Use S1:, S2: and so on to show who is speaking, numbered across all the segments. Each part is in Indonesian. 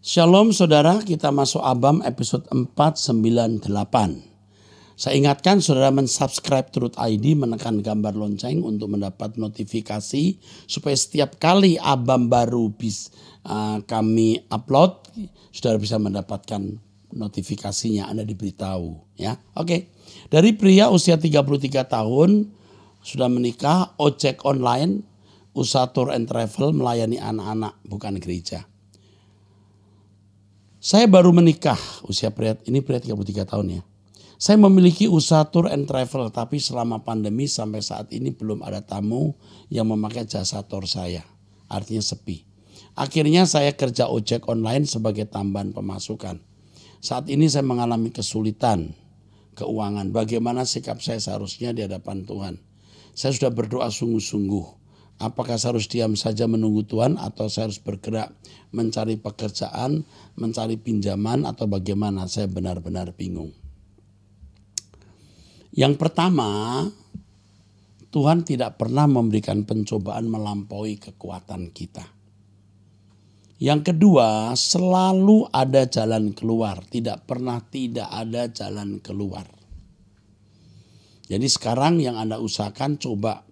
S1: Shalom saudara, kita masuk Abam episode 498. Saya ingatkan saudara mensubscribe Truth ID, menekan gambar lonceng untuk mendapat notifikasi supaya setiap kali Abam baru kami upload, saudara bisa mendapatkan notifikasinya, Anda diberitahu ya. Oke. Dari pria usia 33 tahun sudah menikah, ojek online, usaha tour and travel, melayani anak-anak bukan gereja. Saya baru menikah, usia pria 33 tahun ya. Saya memiliki usaha tour and travel, tapi selama pandemi sampai saat ini belum ada tamu yang memakai jasa tour saya. Artinya sepi. Akhirnya saya kerja ojek online sebagai tambahan pemasukan. Saat ini saya mengalami kesulitan keuangan. Bagaimana sikap saya seharusnya di hadapan Tuhan? Saya sudah berdoa sungguh-sungguh. Apakah saya harus diam saja menunggu Tuhan atau saya harus bergerak mencari pekerjaan, mencari pinjaman atau bagaimana? Saya benar-benar bingung. Yang pertama, Tuhan tidak pernah memberikan pencobaan melampaui kekuatan kita. Yang kedua, selalu ada jalan keluar, tidak pernah tidak ada jalan keluar. Jadi sekarang yang Anda usahakan, coba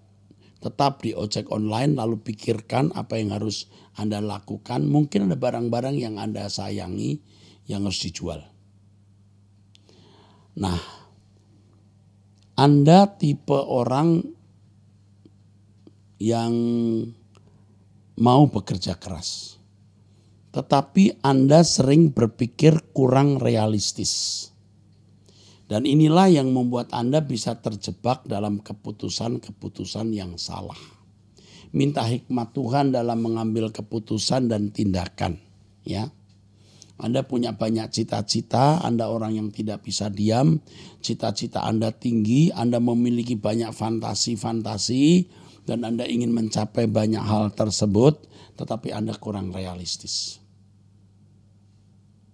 S1: tetap di ojek online, lalu pikirkan apa yang harus Anda lakukan. Mungkin ada barang-barang yang Anda sayangi yang harus dijual. Nah, Anda tipe orang yang mau bekerja keras, tetapi Anda sering berpikir kurang realistis. Dan inilah yang membuat Anda bisa terjebak dalam keputusan-keputusan yang salah. Minta hikmat Tuhan dalam mengambil keputusan dan tindakan. Ya, Anda punya banyak cita-cita, Anda orang yang tidak bisa diam, cita-cita Anda tinggi, Anda memiliki banyak fantasi-fantasi, dan Anda ingin mencapai banyak hal tersebut, tetapi Anda kurang realistis.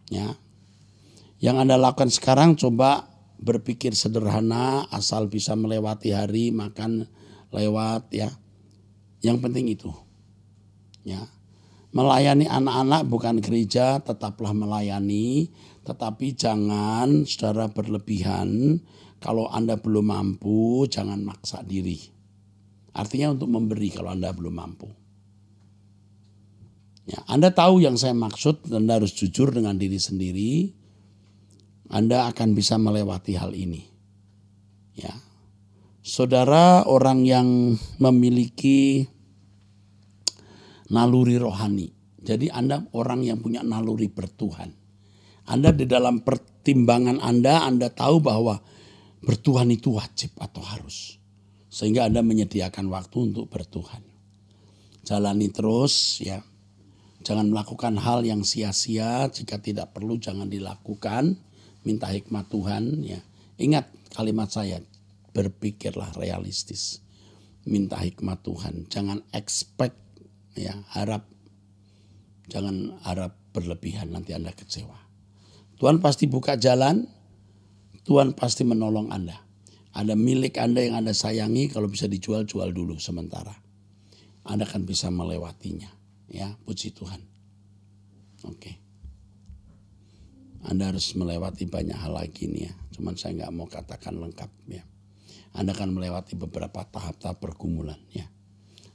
S1: Ya, yang Anda lakukan sekarang, coba berpikir sederhana, asal bisa melewati hari, makan lewat ya. Yang penting itu. Ya. Melayani anak-anak bukan gereja, tetaplah melayani, tetapi jangan saudara berlebihan. Kalau Anda belum mampu, jangan maksa diri. Artinya untuk memberi kalau Anda belum mampu. Ya, Anda tahu yang saya maksud, Anda harus jujur dengan diri sendiri. Anda akan bisa melewati hal ini. Ya. Saudara orang yang memiliki naluri rohani. Jadi Anda orang yang punya naluri bertuhan. Anda di dalam pertimbangan Anda tahu bahwa bertuhan itu wajib atau harus. Sehingga Anda menyediakan waktu untuk bertuhan. Jalani terus ya. Jangan melakukan hal yang sia-sia, jika tidak perlu jangan dilakukan. Minta hikmat Tuhan ya. Ingat kalimat saya, berpikirlah realistis. Minta hikmat Tuhan, jangan expect ya, jangan harap berlebihan, nanti Anda kecewa. Tuhan pasti buka jalan, Tuhan pasti menolong Anda. Ada milik Anda yang Anda sayangi, kalau bisa dijual, jual dulu sementara. Anda akan bisa melewatinya ya, puji Tuhan. Oke. Anda harus melewati banyak hal lagi nih ya. Cuman saya nggak mau katakan lengkap ya. Anda akan melewati beberapa tahap-tahap pergumulan ya.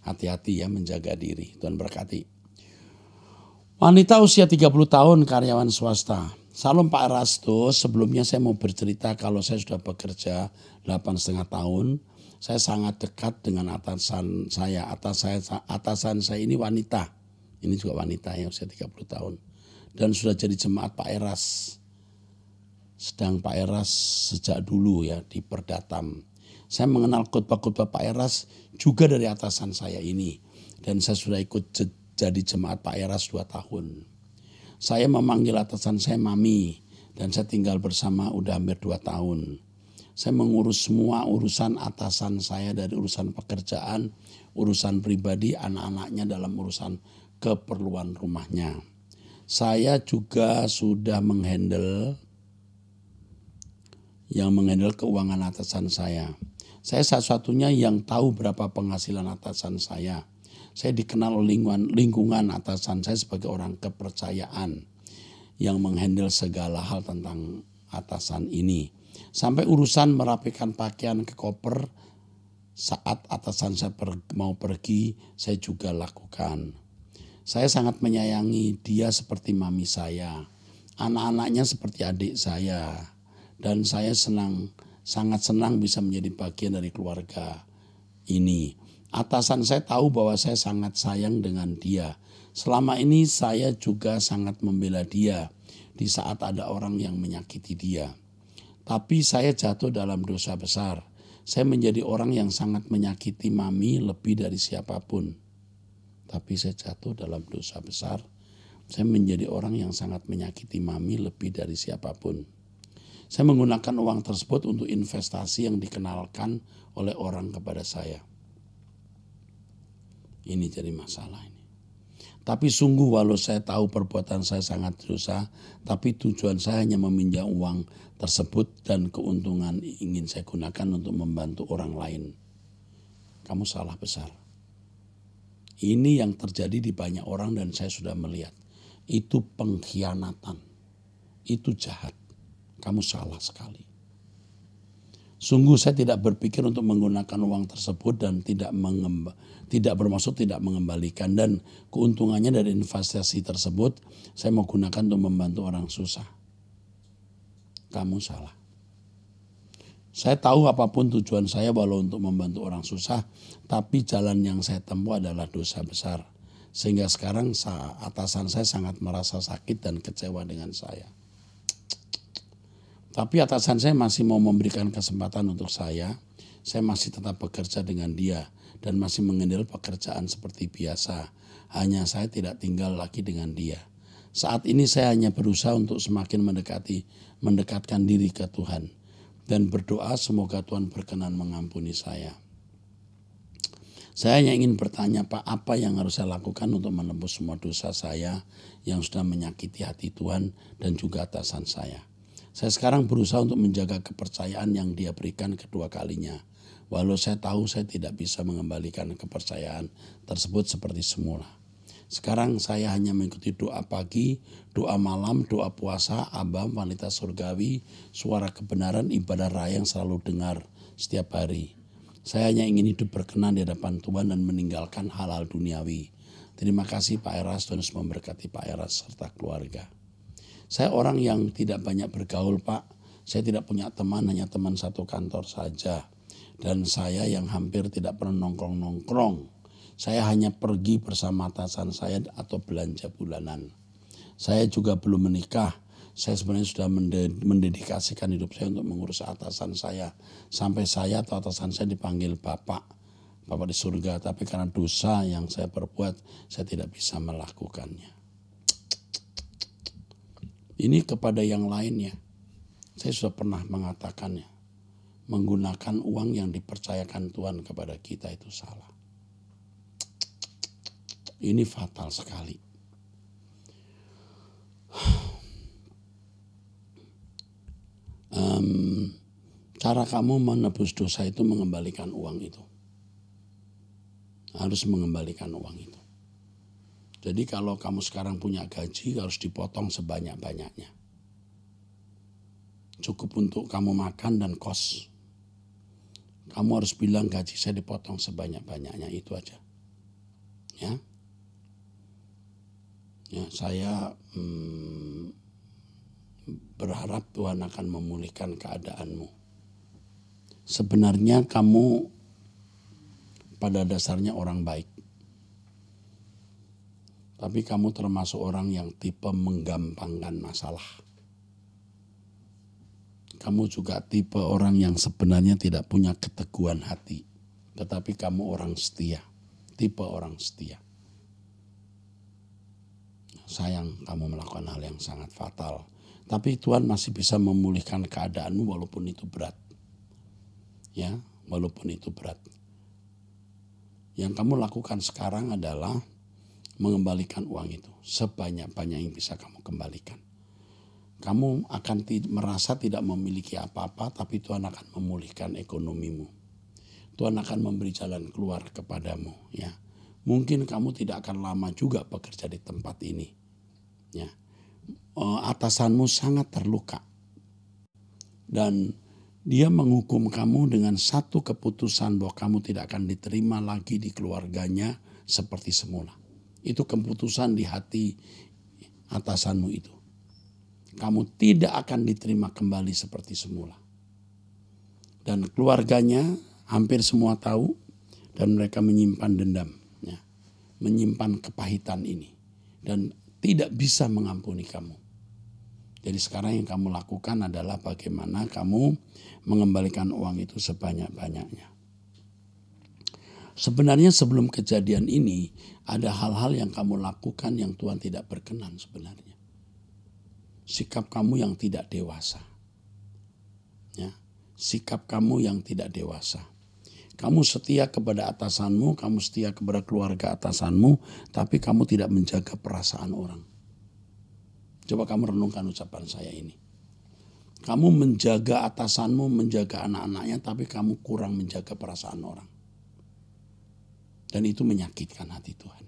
S1: Hati-hati ya, menjaga diri. Tuhan berkati. Wanita usia 30 tahun, karyawan swasta. Salam Pak Erasto, sebelumnya saya mau bercerita kalau saya sudah bekerja 8,5 tahun. Saya sangat dekat dengan atasan saya. Atasan saya ini wanita. Ini juga wanita ya, usia 30 tahun. Dan sudah jadi jemaat Pak Eras. Sedang Pak Eras sejak dulu ya di Perdatam. Saya mengenal khotbah-khotbah Pak Eras juga dari atasan saya ini. Dan saya sudah ikut jadi jemaat Pak Eras 2 tahun. Saya memanggil atasan saya Mami. Dan saya tinggal bersama udah hampir 2 tahun. Saya mengurus semua urusan atasan saya, dari urusan pekerjaan, urusan pribadi, anak-anaknya dalam urusan keperluan rumahnya. Saya juga sudah menghandle keuangan atasan saya. Saya satu-satunya yang tahu berapa penghasilan atasan saya. Saya dikenal lingkungan atasan saya sebagai orang kepercayaan. yang menghandle segala hal tentang atasan ini. Sampai urusan merapikan pakaian ke koper saat atasan saya mau pergi, saya juga lakukan. Saya sangat menyayangi dia seperti mami saya. Anak-anaknya seperti adik saya. Dan saya sangat senang bisa menjadi bagian dari keluarga ini. Atasan saya tahu bahwa saya sangat sayang dengan dia. Selama ini saya juga sangat membela dia di saat ada orang yang menyakiti dia. Tapi saya jatuh dalam dosa besar. Saya menjadi orang yang sangat menyakiti mami lebih dari siapapun. Tapi saya jatuh dalam dosa besar. Saya menjadi orang yang sangat menyakiti mami lebih dari siapapun. Saya menggunakan uang tersebut untuk investasi yang dikenalkan oleh orang kepada saya. Ini jadi masalah ini. Tapi sungguh walau saya tahu perbuatan saya sangat dosa, tapi tujuan saya hanya meminjam uang tersebut dan keuntungan ingin saya gunakan untuk membantu orang lain. Kamu salah besar. Ini yang terjadi di banyak orang dan saya sudah melihat. Itu pengkhianatan. Itu jahat. Kamu salah sekali. Sungguh saya tidak berpikir untuk menggunakan uang tersebut dan tidak bermaksud tidak mengembalikan. Dan keuntungannya dari investasi tersebut saya mau gunakan untuk membantu orang susah. Kamu salah. Saya tahu apapun tujuan saya walau untuk membantu orang susah, tapi jalan yang saya tempuh adalah dosa besar. Sehingga sekarang atasan saya sangat merasa sakit dan kecewa dengan saya. Tapi atasan saya masih mau memberikan kesempatan untuk saya masih tetap bekerja dengan dia dan masih mengendal pekerjaan seperti biasa. Hanya saya tidak tinggal lagi dengan dia. Saat ini saya hanya berusaha untuk semakin mendekatkan diri ke Tuhan. Dan berdoa semoga Tuhan berkenan mengampuni saya. Saya hanya ingin bertanya, Pak, apa yang harus saya lakukan untuk menembus semua dosa saya yang sudah menyakiti hati Tuhan dan juga atasan saya. Saya sekarang berusaha untuk menjaga kepercayaan yang dia berikan kedua kalinya. Walau saya tahu saya tidak bisa mengembalikan kepercayaan tersebut seperti semula. Sekarang saya hanya mengikuti doa pagi, doa malam, doa puasa, abam, wanita surgawi, suara kebenaran, ibadah raya yang selalu dengar setiap hari. Saya hanya ingin hidup berkenan di hadapan Tuhan dan meninggalkan hal-hal duniawi. Terima kasih Pak Eras, Tuhan Yesus memberkati Pak Eras serta keluarga. Saya orang yang tidak banyak bergaul Pak. Saya tidak punya teman, hanya teman satu kantor saja. Dan saya yang hampir tidak pernah nongkrong-nongkrong. Saya hanya pergi bersama atasan saya atau belanja bulanan. Saya juga belum menikah. Saya sebenarnya sudah mendedikasikan hidup saya untuk mengurus atasan saya. Sampai saya atau atasan saya dipanggil Bapak di surga. Tapi karena dosa yang saya perbuat, saya tidak bisa melakukannya. Ini kepada yang lainnya. Saya sudah pernah mengatakannya. Menggunakan uang yang dipercayakan Tuhan kepada kita itu salah. Ini fatal sekali. Cara kamu menebus dosa itu mengembalikan uang itu. Harus mengembalikan uang itu. Jadi kalau kamu sekarang punya gaji harus dipotong sebanyak-banyaknya. Cukup untuk kamu makan dan kos. Kamu harus bilang gaji saya dipotong sebanyak-banyaknya, itu aja. Ya. Ya, saya berharap Tuhan akan memulihkan keadaanmu. Sebenarnya kamu pada dasarnya orang baik. Tapi kamu termasuk orang yang tipe menggampangkan masalah. Kamu juga tipe orang yang sebenarnya tidak punya keteguhan hati. Tetapi kamu orang setia. Tipe orang setia. Sayang kamu melakukan hal yang sangat fatal. Tapi Tuhan masih bisa memulihkan keadaanmu walaupun itu berat. Ya, walaupun itu berat. Yang kamu lakukan sekarang adalah mengembalikan uang itu. Sebanyak-banyak yang bisa kamu kembalikan. Kamu akan merasa tidak memiliki apa-apa, tapi Tuhan akan memulihkan ekonomimu. Tuhan akan memberi jalan keluar kepadamu. Ya, mungkin kamu tidak akan lama juga bekerja di tempat ini. Ya, atasanmu sangat terluka. Dan dia menghukum kamu dengan satu keputusan bahwa kamu tidak akan diterima lagi di keluarganya seperti semula. Itu keputusan di hati atasanmu itu. Kamu tidak akan diterima kembali seperti semula. Dan keluarganya hampir semua tahu dan mereka menyimpan dendam. Ya, menyimpan kepahitan ini. Dan tidak bisa mengampuni kamu. Jadi sekarang yang kamu lakukan adalah bagaimana kamu mengembalikan uang itu sebanyak-banyaknya. Sebenarnya sebelum kejadian ini ada hal-hal yang kamu lakukan yang Tuhan tidak berkenan sebenarnya. Sikap kamu yang tidak dewasa. Ya, sikap kamu yang tidak dewasa. Kamu setia kepada atasanmu, kamu setia kepada keluarga atasanmu, tapi kamu tidak menjaga perasaan orang. Coba kamu renungkan ucapan saya ini. Kamu menjaga atasanmu, menjaga anak-anaknya, tapi kamu kurang menjaga perasaan orang. Dan itu menyakitkan hati Tuhan.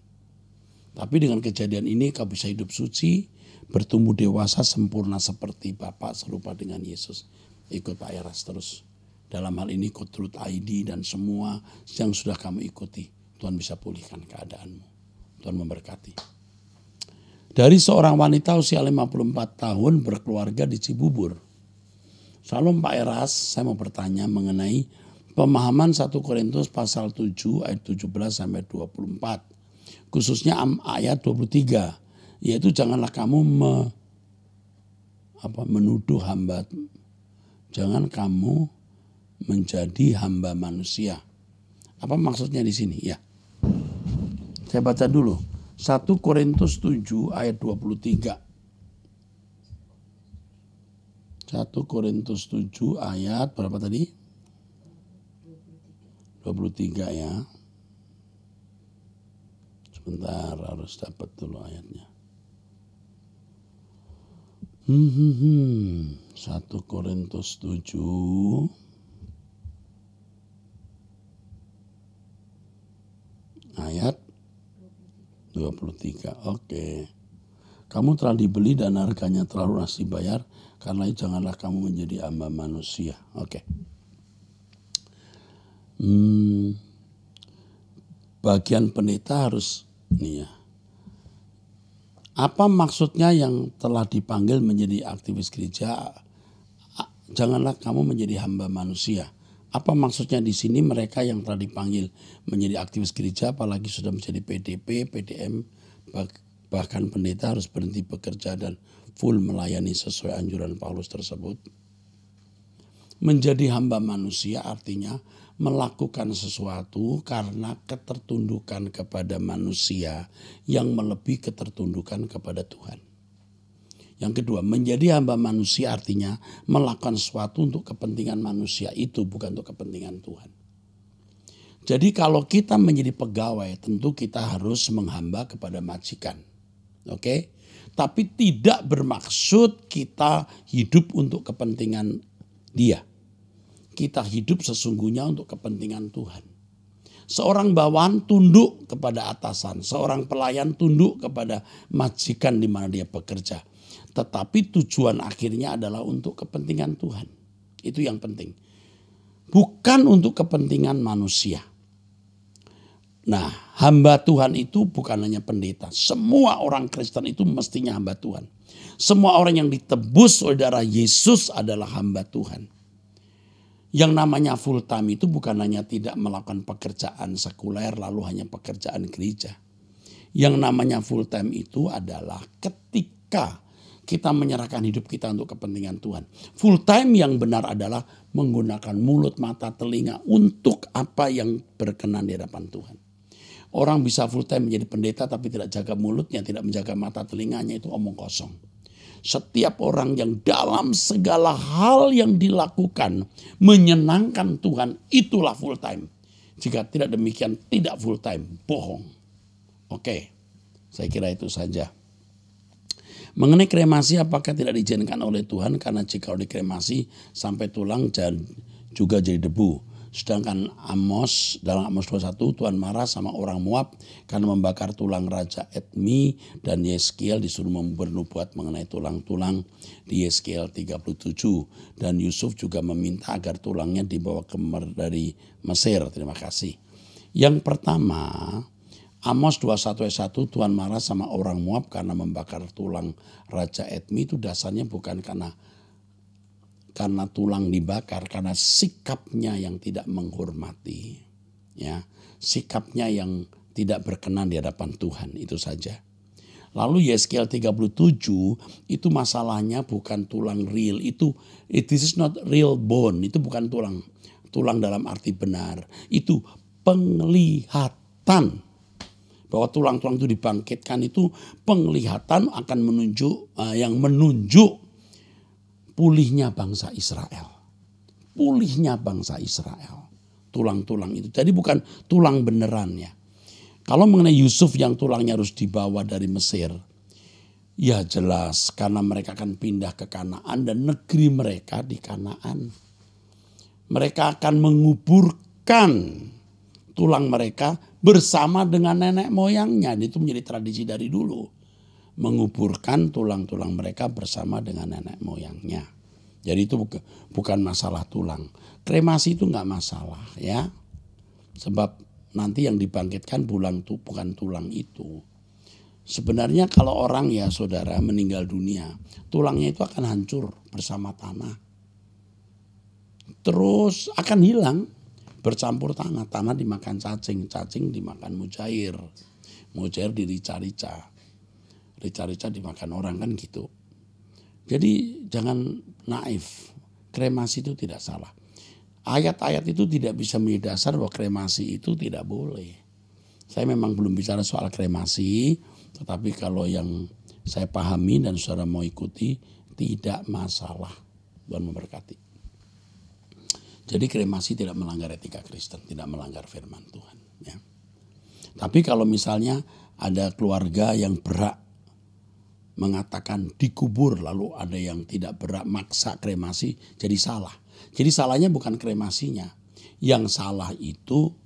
S1: Tapi dengan kejadian ini kau bisa hidup suci, bertumbuh dewasa, sempurna seperti Bapa, serupa dengan Yesus. Ikut Pak Eras terus. Dalam hal ini ikut Truth ID dan semua yang sudah kamu ikuti. Tuhan bisa pulihkan keadaanmu. Tuhan memberkati. Dari seorang wanita usia 54 tahun berkeluarga di Cibubur. Salam Pak Eras, saya mau bertanya mengenai pemahaman 1 Korintus pasal 7 ayat 17 sampai 24. Khususnya ayat 23, yaitu janganlah kamu menuduh hamba. Jangan kamu menjadi hamba manusia. Apa maksudnya di sini? Ya. Saya baca dulu. 1 Korintus 7 ayat 23. 1 Korintus 7 ayat berapa tadi? 23 ya. Sebentar harus dapat dulu ayatnya. 1 Korintus 7 ayat 23. Oke. Kamu telah dibeli dan harganya telah lunas dibayar, karena itu janganlah kamu menjadi hamba manusia. Oke. Bagian pendeta harus nih ya. Apa maksudnya yang telah dipanggil menjadi aktivis gereja? Janganlah kamu menjadi hamba manusia. Apa maksudnya di sini mereka yang telah dipanggil menjadi aktivis gereja, apalagi sudah menjadi PDP, PDM, bahkan pendeta harus berhenti bekerja dan full melayani sesuai anjuran Paulus tersebut? Menjadi hamba manusia artinya melakukan sesuatu karena ketertundukan kepada manusia yang melebihi ketertundukan kepada Tuhan. Yang kedua, menjadi hamba manusia artinya melakukan sesuatu untuk kepentingan manusia itu, bukan untuk kepentingan Tuhan. Jadi kalau kita menjadi pegawai, tentu kita harus menghamba kepada majikan. Oke? Tapi tidak bermaksud kita hidup untuk kepentingan dia. Kita hidup sesungguhnya untuk kepentingan Tuhan. Seorang bawahan tunduk kepada atasan, seorang pelayan tunduk kepada majikan di mana dia bekerja. Tetapi tujuan akhirnya adalah untuk kepentingan Tuhan. Itu yang penting. Bukan untuk kepentingan manusia. Nah, hamba Tuhan itu bukan hanya pendeta. Semua orang Kristen itu mestinya hamba Tuhan. Semua orang yang ditebus oleh darah Yesus adalah hamba Tuhan. Yang namanya full time itu bukan hanya tidak melakukan pekerjaan sekuler lalu hanya pekerjaan gereja. Yang namanya full time itu adalah ketika kita menyerahkan hidup kita untuk kepentingan Tuhan. Full time yang benar adalah menggunakan mulut, mata, telinga untuk apa yang berkenan di hadapan Tuhan. Orang bisa full time menjadi pendeta tapi tidak jaga mulutnya, tidak menjaga mata telinganya, itu omong kosong. Setiap orang yang dalam segala hal yang dilakukan menyenangkan Tuhan, itulah full time. Jika tidak demikian, tidak full time, bohong. Oke, saya kira itu saja. Mengenai kremasi, apakah tidak diizinkan oleh Tuhan? Karena jika dikremasi sampai tulang juga jadi debu. Sedangkan Amos, dalam Amos 21, Tuhan marah sama orang Moab karena membakar tulang Raja Edmi, dan Yeskiel disuruh bernubuat mengenai tulang-tulang di Yeskiel 37. Dan Yusuf juga meminta agar tulangnya dibawa dari Mesir. Terima kasih. Yang pertama, Amos 21 ayat 1, Tuhan marah sama orang Moab karena membakar tulang Raja Edmi, itu dasarnya bukan karena tulang dibakar, karena sikapnya yang tidak menghormati, ya, sikapnya yang tidak berkenan di hadapan Tuhan, itu saja. Lalu Yeskiel 37 itu masalahnya bukan tulang real, this is not real bone, itu bukan tulang dalam arti benar, itu penglihatan bahwa tulang-tulang itu dibangkitkan, itu penglihatan akan menunjuk pulihnya bangsa Israel. Pulihnya bangsa Israel. Tulang-tulang itu. Jadi bukan tulang beneran ya. Kalau mengenai Yusuf yang tulangnya harus dibawa dari Mesir, ya jelas karena mereka akan pindah ke Kanaan dan negeri mereka di Kanaan. Mereka akan menguburkan tulang mereka bersama dengan nenek moyangnya. Itu menjadi tradisi dari dulu. Menguburkan tulang-tulang mereka bersama dengan nenek moyangnya. Jadi itu bukan masalah tulang. Kremasi itu nggak masalah ya. Sebab nanti yang dibangkitkan bukan tulang itu. Sebenarnya kalau orang ya saudara meninggal dunia, tulangnya itu akan hancur bersama tanah. Terus akan hilang bercampur tanah. Tanah dimakan cacing, cacing dimakan mujair. Mujair dirica-rica. Rica-rica dimakan orang kan gitu. Jadi jangan naif. Kremasi itu tidak salah. Ayat-ayat itu tidak bisa menjadi dasar bahwa kremasi itu tidak boleh. Saya memang belum bicara soal kremasi. Tetapi kalau yang saya pahami dan saudara mau ikuti, tidak masalah. Tuhan memberkati. Jadi kremasi tidak melanggar etika Kristen. Tidak melanggar firman Tuhan. Ya. Tapi kalau misalnya ada keluarga yang berak mengatakan dikubur, lalu ada yang tidak berak maksa kremasi, jadi salah. Jadi salahnya bukan kremasinya, yang salah itu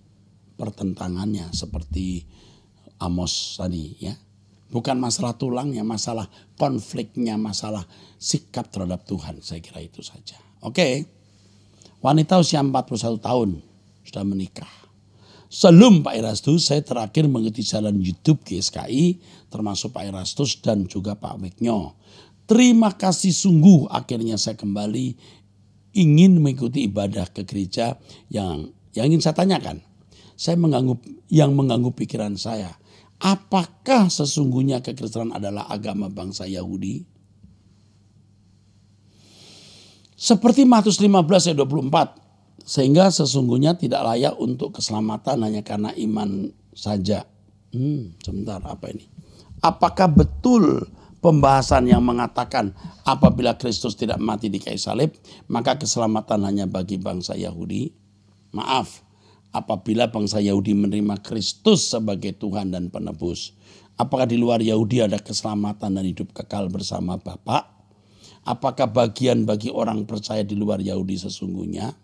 S1: pertentangannya seperti Amos tadi ya. Bukan masalah tulangnya, masalah konfliknya, masalah sikap terhadap Tuhan. Saya kira itu saja. Oke. Wanita usia 41 tahun sudah menikah. Sebelum Pak Erastus, saya terakhir mengikuti jalan YouTube GSKI, termasuk Pak Erastus dan juga Pak Weknyo. Terima kasih sungguh, akhirnya saya kembali ingin mengikuti ibadah ke gereja yang ingin saya tanyakan. Yang mengganggu pikiran saya, apakah sesungguhnya kekristenan adalah agama bangsa Yahudi? Seperti Matius 15 ayat 24. Sehingga sesungguhnya tidak layak untuk keselamatan hanya karena iman saja. Sebentar, apa ini? Apakah betul pembahasan yang mengatakan apabila Kristus tidak mati di kayu salib, maka keselamatan hanya bagi bangsa Yahudi? Maaf, apabila bangsa Yahudi menerima Kristus sebagai Tuhan dan penebus, apakah di luar Yahudi ada keselamatan dan hidup kekal bersama Bapa? Apakah bagian bagi orang percaya di luar Yahudi sesungguhnya?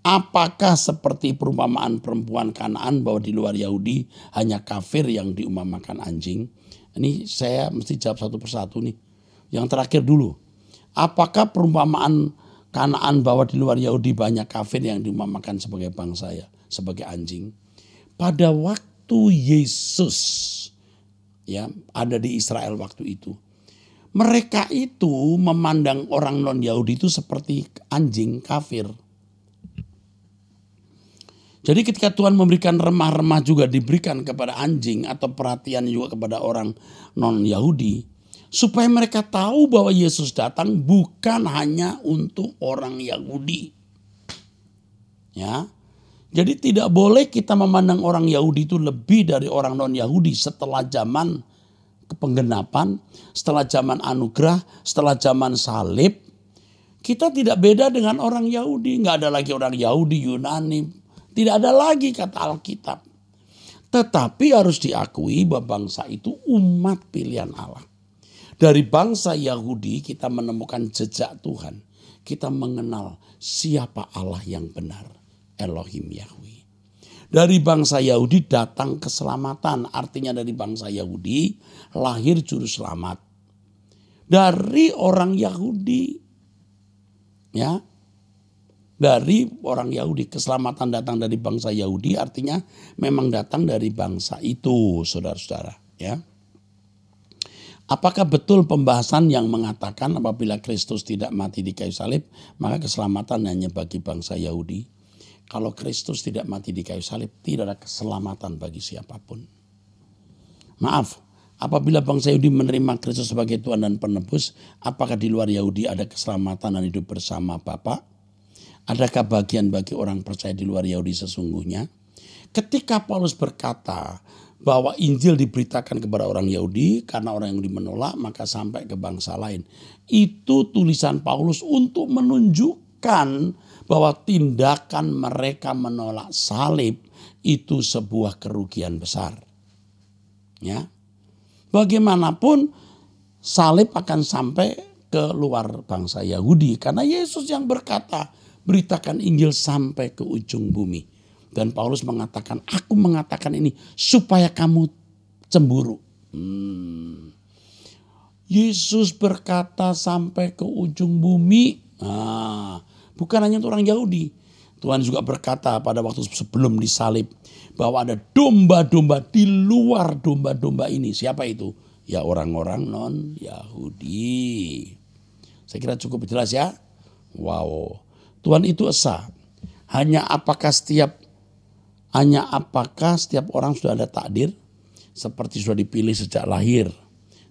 S1: Apakah seperti perumpamaan perempuan Kanaan bahwa di luar Yahudi hanya kafir yang diumpamakan anjing? Ini saya mesti jawab satu persatu nih. Yang terakhir dulu. Apakah perumpamaan Kanaan bahwa di luar Yahudi banyak kafir yang diumpamakan sebagai bangsa ya, sebagai anjing? Pada waktu Yesus ya ada di Israel waktu itu, mereka itu memandang orang non-Yahudi itu seperti anjing, kafir. Jadi ketika Tuhan memberikan remah-remah juga diberikan kepada anjing atau perhatian juga kepada orang non-Yahudi, supaya mereka tahu bahwa Yesus datang bukan hanya untuk orang Yahudi. Ya. Jadi tidak boleh kita memandang orang Yahudi itu lebih dari orang non-Yahudi setelah zaman kepenggenapan, setelah zaman anugerah, setelah zaman salib. Kita tidak beda dengan orang Yahudi, nggak ada lagi orang Yahudi, Yunani. Tidak ada lagi kata Alkitab. Tetapi harus diakui bahwa bangsa itu umat pilihan Allah. Dari bangsa Yahudi kita menemukan jejak Tuhan. Kita mengenal siapa Allah yang benar. Elohim Yahweh. Dari bangsa Yahudi datang keselamatan. Artinya dari bangsa Yahudi lahir juru selamat. Dari orang Yahudi. Ya. Dari orang Yahudi. Keselamatan datang dari bangsa Yahudi artinya memang datang dari bangsa itu, saudara-saudara. Ya. Apakah betul pembahasan yang mengatakan apabila Kristus tidak mati di kayu salib, maka keselamatan hanya bagi bangsa Yahudi? Kalau Kristus tidak mati di kayu salib, tidak ada keselamatan bagi siapapun. Maaf, apabila bangsa Yahudi menerima Kristus sebagai Tuhan dan Penebus, apakah di luar Yahudi ada keselamatan dan hidup bersama Bapa? Adakah bagian bagi orang percaya di luar Yahudi sesungguhnya? Ketika Paulus berkata bahwa Injil diberitakan kepada orang Yahudi, karena orang Yahudi menolak maka sampai ke bangsa lain. Itu tulisan Paulus untuk menunjukkan bahwa tindakan mereka menolak salib itu sebuah kerugian besar. Ya. Bagaimanapun salib akan sampai ke luar bangsa Yahudi karena Yesus yang berkata, beritakan Injil sampai ke ujung bumi. Dan Paulus mengatakan, aku mengatakan ini supaya kamu cemburu. Yesus berkata sampai ke ujung bumi. Bukan hanya untuk orang Yahudi. Tuhan juga berkata pada waktu sebelum disalib bahwa ada domba-domba di luar domba-domba ini. Siapa itu? Ya orang-orang non-Yahudi. Saya kira cukup jelas ya. Wow. Tuhan itu esa. Hanya apakah setiap orang sudah ada takdir seperti sudah dipilih sejak lahir.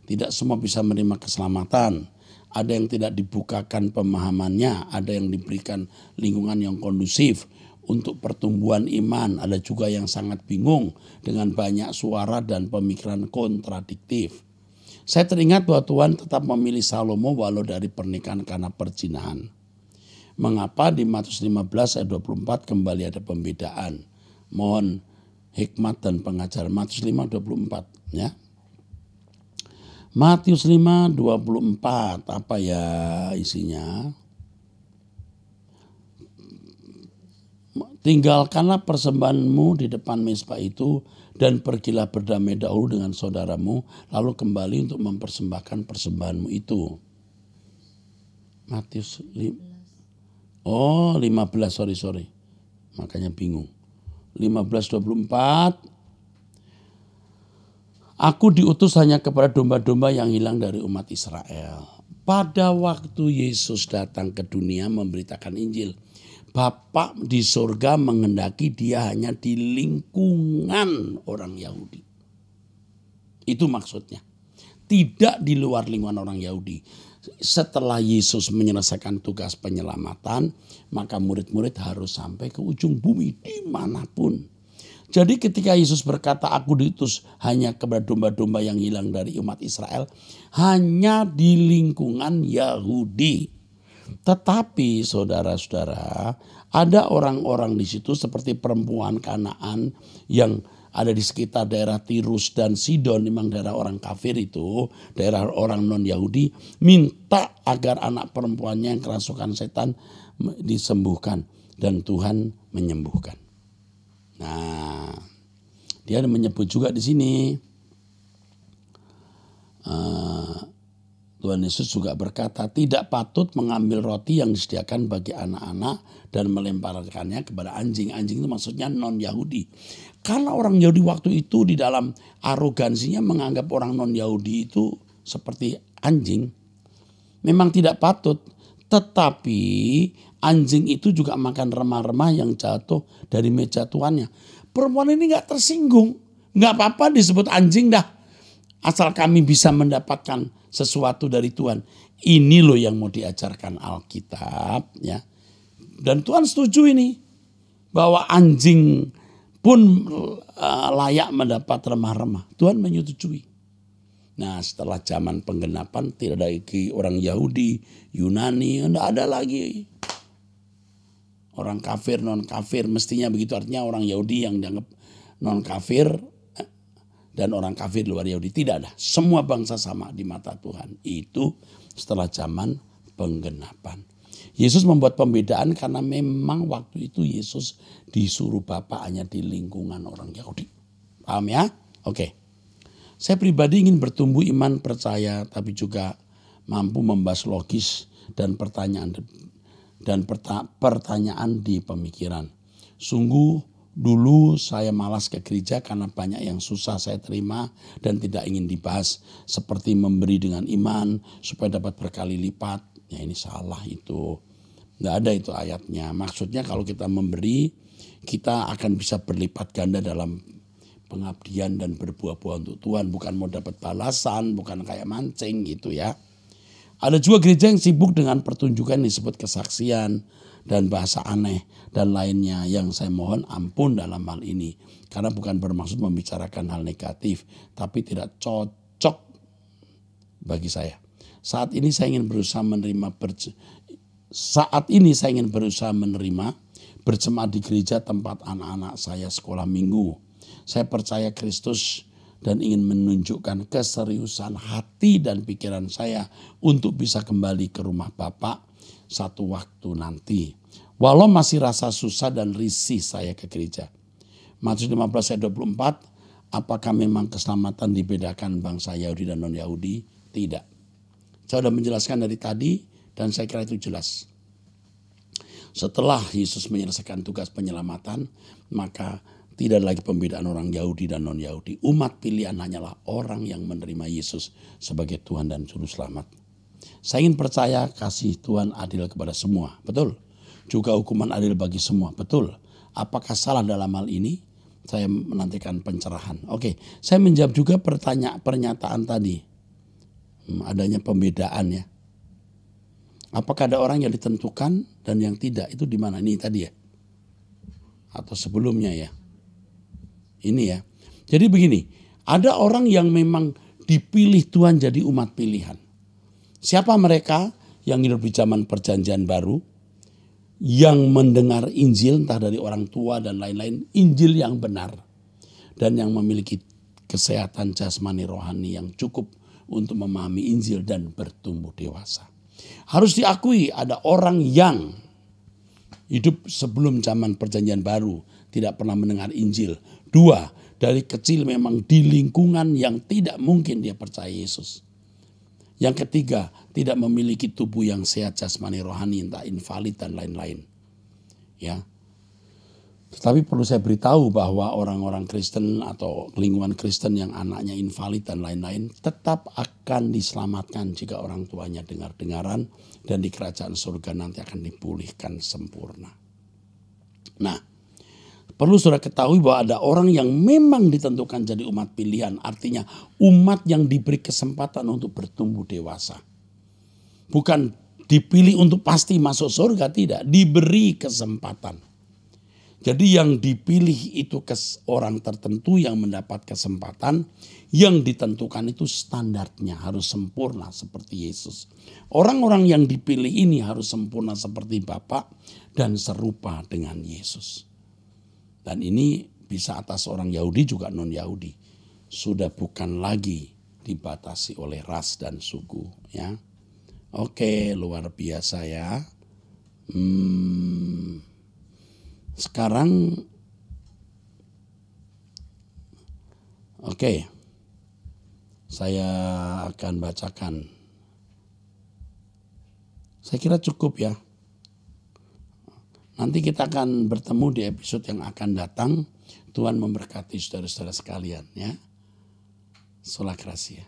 S1: Tidak semua bisa menerima keselamatan. Ada yang tidak dibukakan pemahamannya. Ada yang diberikan lingkungan yang kondusif untuk pertumbuhan iman. Ada juga yang sangat bingung dengan banyak suara dan pemikiran kontradiktif. Saya teringat bahwa Tuhan tetap memilih Salomo walau dari pernikahan karena perzinahan. Mengapa di Matius 15 ayat 24 kembali ada pembedaan? Mohon hikmat dan pengajaran. Matius 5:24 ya. Matius 5:24 apa ya isinya? Tinggalkanlah persembahanmu di depan mezbah itu dan pergilah berdamai dahulu dengan saudaramu lalu kembali untuk mempersembahkan persembahanmu itu. Matius 15, sorry. Makanya bingung. 15:24 Aku diutus hanya kepada domba-domba yang hilang dari umat Israel. Pada waktu Yesus datang ke dunia memberitakan Injil, Bapa di surga menghendaki dia hanya di lingkungan orang Yahudi. Itu maksudnya. Tidak di luar lingkungan orang Yahudi. Setelah Yesus menyelesaikan tugas penyelamatan, maka murid-murid harus sampai ke ujung bumi dimanapun. Jadi ketika Yesus berkata, aku diutus hanya kepada domba-domba yang hilang dari umat Israel, hanya di lingkungan Yahudi. Tetapi saudara-saudara, ada orang-orang di situ seperti perempuan Kanaan yang ada di sekitar daerah Tirus dan Sidon, memang daerah orang kafir itu, daerah orang non-Yahudi, minta agar anak perempuannya yang kerasukan setan disembuhkan. Dan Tuhan menyembuhkan. Nah, dia menyebut juga di sini, Tuhan Yesus juga berkata, tidak patut mengambil roti yang disediakan bagi anak-anak dan melemparkannya kepada anjing. Anjing itu maksudnya non-Yahudi. Karena orang Yahudi waktu itu di dalam arogansinya menganggap orang non-Yahudi itu seperti anjing. Memang tidak patut. Tetapi anjing itu juga makan remah-remah yang jatuh dari meja tuannya. Perempuan ini gak tersinggung. Gak apa-apa disebut anjing dah. Asal kami bisa mendapatkan sesuatu dari Tuhan. Ini loh yang mau diajarkan Alkitab. Ya. Dan Tuhan setuju ini. Bahwa anjing pun layak mendapat remah-remah. Tuhan menyetujui. Nah setelah zaman penggenapan tidak ada lagi orang Yahudi, Yunani, tidak ada lagi. Orang kafir, non-kafir mestinya begitu. Artinya orang Yahudi yang dianggap non-kafir dan orang kafir luar Yahudi. Tidak ada. Semua bangsa sama di mata Tuhan. Itu setelah zaman penggenapan. Yesus membuat pembedaan karena memang waktu itu Yesus disuruh Bapa hanya di lingkungan orang Yahudi. Paham ya? Oke. Saya pribadi ingin bertumbuh iman percaya tapi juga mampu membahas logis dan pertanyaan di pemikiran. Sungguh dulu saya malas ke gereja karena banyak yang susah saya terima dan tidak ingin dibahas. Seperti memberi dengan iman supaya dapat berkali lipat. Ya ini salah itu. Nggak ada itu ayatnya. Maksudnya kalau kita memberi, kita akan bisa berlipat ganda dalam pengabdian dan berbuah-buah untuk Tuhan. Bukan mau dapat balasan, bukan kayak mancing gitu ya. Ada juga gereja yang sibuk dengan pertunjukan yang disebut kesaksian dan bahasa aneh dan lainnya, yang saya mohon ampun dalam hal ini. Karena bukan bermaksud membicarakan hal negatif, tapi tidak cocok bagi saya. Saat ini saya ingin berusaha menerima berjemaat di gereja tempat anak-anak saya sekolah minggu. Saya percaya Kristus dan ingin menunjukkan keseriusan hati dan pikiran saya untuk bisa kembali ke rumah Bapak satu waktu nanti. Walau masih rasa susah dan risih saya ke gereja. Matius 15 ayat 24, apakah memang keselamatan dibedakan bangsa Yahudi dan non-Yahudi? Tidak. Saya sudah menjelaskan dari tadi dan saya kira itu jelas. Setelah Yesus menyelesaikan tugas penyelamatan, maka tidak lagi pembedaan orang Yahudi dan non-Yahudi. Umat pilihan hanyalah orang yang menerima Yesus sebagai Tuhan dan Juru Selamat. Saya ingin percaya kasih Tuhan adil kepada semua. Betul. Juga hukuman adil bagi semua. Betul. Apakah salah dalam hal ini? Saya menantikan pencerahan. Oke, saya menjawab juga pernyataan tadi. Adanya pembedaan ya. Apakah ada orang yang ditentukan dan yang tidak? Itu di mana? Ini tadi ya? Atau sebelumnya ya? Ini ya. Jadi begini, ada orang yang memang dipilih Tuhan jadi umat pilihan. Siapa mereka yang hidup di zaman perjanjian baru, yang mendengar Injil entah dari orang tua dan lain-lain, Injil yang benar, dan yang memiliki kesehatan jasmani rohani yang cukup untuk memahami Injil dan bertumbuh dewasa. Harus diakui ada orang yang hidup sebelum zaman perjanjian baru, tidak pernah mendengar Injil. 2, dari kecil memang di lingkungan yang tidak mungkin dia percaya Yesus. Yang ketiga, tidak memiliki tubuh yang sehat jasmani rohani, entah invalid dan lain-lain. Ya. Tetapi perlu saya beritahu bahwa orang-orang Kristen atau lingkungan Kristen yang anaknya invalid dan lain-lain tetap akan diselamatkan jika orang tuanya dengar-dengaran dan di kerajaan surga nanti akan dipulihkan sempurna. Nah, perlu saudara ketahui bahwa ada orang yang memang ditentukan jadi umat pilihan. Artinya umat yang diberi kesempatan untuk bertumbuh dewasa. Bukan dipilih untuk pasti masuk surga, tidak. Diberi kesempatan. Jadi yang dipilih itu orang tertentu yang mendapat kesempatan. Yang ditentukan itu standarnya harus sempurna seperti Yesus. Orang-orang yang dipilih ini harus sempurna seperti Bapa dan serupa dengan Yesus. Dan ini bisa atas orang Yahudi juga non-Yahudi. Sudah bukan lagi dibatasi oleh ras dan suku. Ya. Oke, luar biasa ya. Sekarang, saya akan bacakan. Saya kira cukup ya. Nanti kita akan bertemu di episode yang akan datang. Tuhan memberkati saudara-saudara sekalian ya. Sola Gracia.